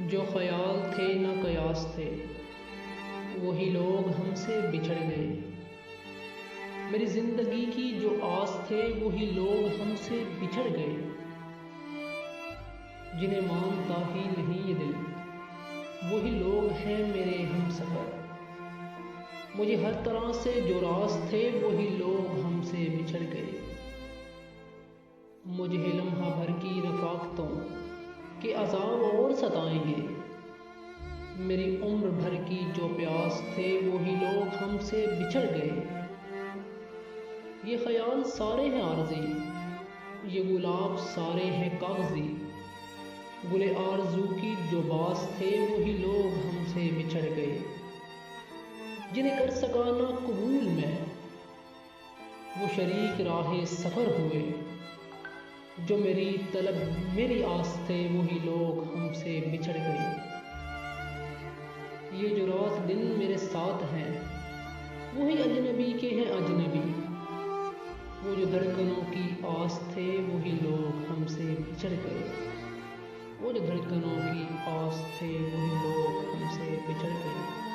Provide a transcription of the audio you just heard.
جو خیال تھے نہ قیاس تھے، وہی لوگ ہم سے بچھڑ گئے۔ میری زندگی کی جو آس تھے وہی لوگ ہم سے بچھڑ گئے۔ جنہیں مانتا ہی نہیں یہ دل، وہی لوگ ہیں میرے ہم سفر۔ مجھے ہر طرح سے جو راز تھے وہی لوگ ہم سے بچھڑ گئے۔ مجھے لمحہ بھر کی رفاقتوں کے عذاب اور ستائیں گے۔ میری عمر بھر کی جو پیاس تھے وہی لوگ ہم سے بچھڑ گئے۔ یہ خیال سارے ہیں عارضی، یہ گلاب سارے ہیں کاغذی۔ گل آرزو کی جو باس تھے وہی لوگ ہم سے بچھڑ گئے۔ جنہیں کر سکا نہ قبول میں، وہ شریک راہ سفر ہوئے۔ جو میری طلب میری آس تھے وہی لوگ ہم سے بچھڑ گئے۔ یہ جو رات دن میرے ساتھ ہیں وہی اجنبی کے ہیں اجنبی۔ وہ جو دھڑکنوں کی آس تھے وہی لوگ ہم سے بچھڑ گئے۔ وہ جو دھڑکنوں کی آس تھے وہی لوگ ہم سے بچھڑ گئے۔